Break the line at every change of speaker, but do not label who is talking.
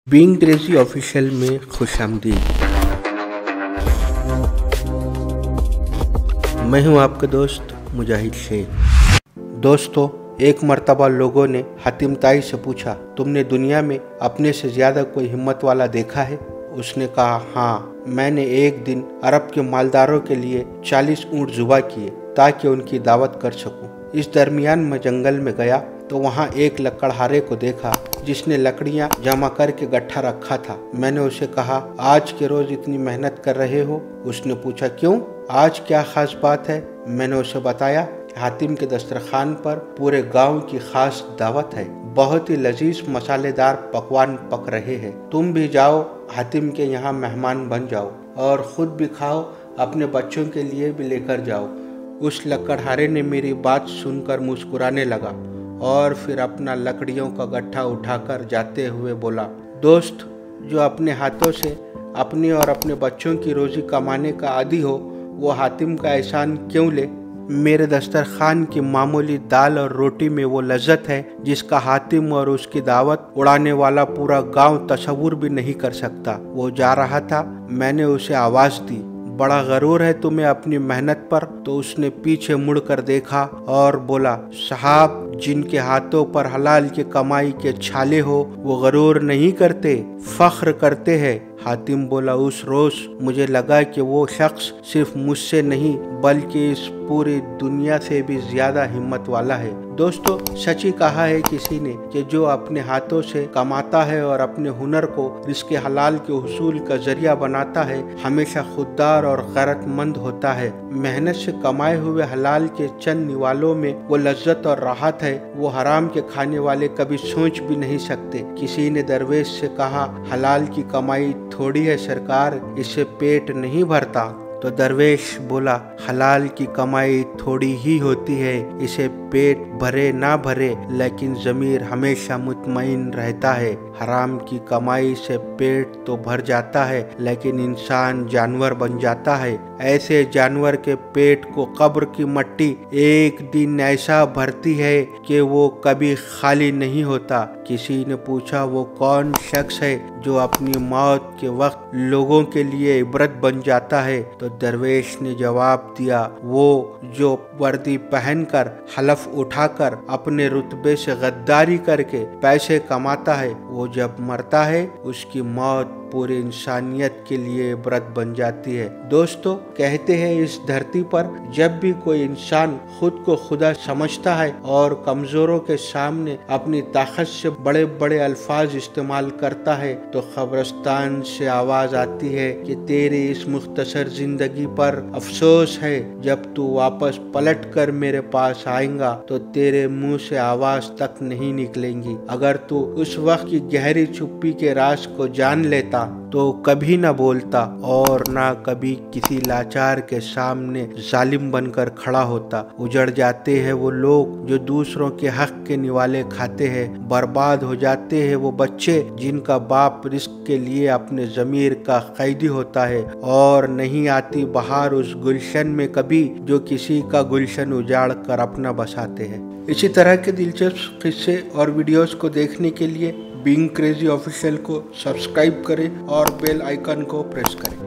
Being crazy official में खुशामदीद। मैं हूं आपका दोस्त मुजाहिद शेख। दोस्तों, एक मर्तबा लोगों ने हातिम ताई से पूछा, तुमने दुनिया में अपने से ज़्यादा कोई हिम्मत वाला देखा है? उसने कहा, हाँ, मैंने एक दिन अरब के मालदारों के लिए 40 ऊँट ज़ुबा किए ताकि उनकी दावत कर सकूं। इस दरमियान मैं जंगल में गया तो वहाँ एक लकड़हारे को देखा जिसने लकड़ियाँ जमा करके गट्ठा रखा था। मैंने उसे कहा, आज के रोज इतनी मेहनत कर रहे हो? उसने पूछा, क्यों, आज क्या खास बात है? मैंने उसे बताया, हातिम के दस्तरखान पर पूरे गांव की खास दावत है, बहुत ही लजीज मसालेदार पकवान पक रहे हैं। तुम भी जाओ, हातिम के यहाँ मेहमान बन जाओ और खुद भी खाओ, अपने बच्चों के लिए भी लेकर जाओ। उस लकड़हारे ने मेरी बात सुनकर मुस्कुराने लगा और फिर अपना लकड़ियों का गट्ठा उठाकर जाते हुए बोला, दोस्त, जो अपने हाथों से अपनी और अपने बच्चों की रोजी कमाने का आदी हो, वो हातिम का एहसान क्यों ले? मेरे दस्तरखान की मामूली दाल और रोटी में वो लज्जत है जिसका हातिम और उसकी दावत उड़ाने वाला पूरा गांव तस्वुर भी नहीं कर सकता। वो जा रहा था, मैंने उसे आवाज़ दी, बड़ा गरूर है तुम्हें अपनी मेहनत पर? तो उसने पीछे मुड़कर देखा और बोला, साहब, जिनके हाथों पर हलाल की कमाई के छाले हो वो गरूर नहीं करते, फख्र करते हैं। हातिम बोला, उस रोज मुझे लगा कि वो शख्स सिर्फ मुझसे नहीं बल्कि इस पूरी दुनिया से भी ज्यादा हिम्मत वाला है। दोस्तों, सच ही कहा है किसी ने कि जो अपने हाथों से कमाता है और अपने हुनर को रिज़्क़ हलाल के हुसूल का जरिया बनाता है, हमेशा खुददार और गैरतमंद होता है। मेहनत से कमाए हुए हलाल के चंद निवालों में वो लज्जत और राहत है, वो हराम के खाने वाले कभी सोच भी नहीं सकते। किसी ने दरवेश से कहा, हलाल की कमाई थोड़ी है सरकार, इससे पेट नहीं भरता। तो दरवेश बोला, हलाल की कमाई थोड़ी ही होती है, इसे पेट भरे ना भरे लेकिन ज़मीर हमेशा मुतमईन रहता है। हराम की कमाई से पेट तो भर जाता है लेकिन इंसान जानवर बन जाता है। ऐसे जानवर के पेट को कब्र की मट्टी एक दिन ऐसा भरती है कि वो कभी खाली नहीं होता। किसी ने पूछा, वो कौन शख्स है जो अपनी मौत के वक्त लोगों के लिए इबरत बन जाता है? तो दरवेश ने जवाब दिया, वो जो वर्दी पहनकर हलफ उठाकर अपने रुतबे से गद्दारी करके पैसे कमाता है, वो जब मरता है उसकी मौत पूरी इंसानियत के लिए इबरत बन जाती है। दोस्तों, कहते हैं इस धरती पर जब भी कोई इंसान खुद को खुदा समझता है और कमजोरों के सामने अपनी ताकत से बड़े बड़े अल्फाज इस्तेमाल करता है, तो कब्रिस्तान से आवाज आती है कि तेरी इस मुख्तसर जिंदगी पर अफसोस है, जब तू वापस पलट कर मेरे पास आएगा तो तेरे मुंह से आवाज तक नहीं निकलेंगी। अगर तू उस वक्त की गहरी चुप्पी के राज को जान लेता तो कभी न बोलता और ना कभी किसी लाचार के सामने जालिम बनकर खड़ा होता। उजड़ जाते हैं वो लोग जो दूसरों के हक के निवाले खाते हैं, बर्बाद हो जाते हैं वो बच्चे जिनका बाप रिस्क के लिए अपने ज़मीर का कैदी होता है, और नहीं आती बहार उस गुलशन में कभी जो किसी का गुलशन उजाड़ कर अपना बसाते हैं। इसी तरह के दिलचस्प किस्से और वीडियोस को देखने के लिए बीइंग क्रेजी ऑफिशियल को सब्सक्राइब करें और बेल आइकन को प्रेस करें।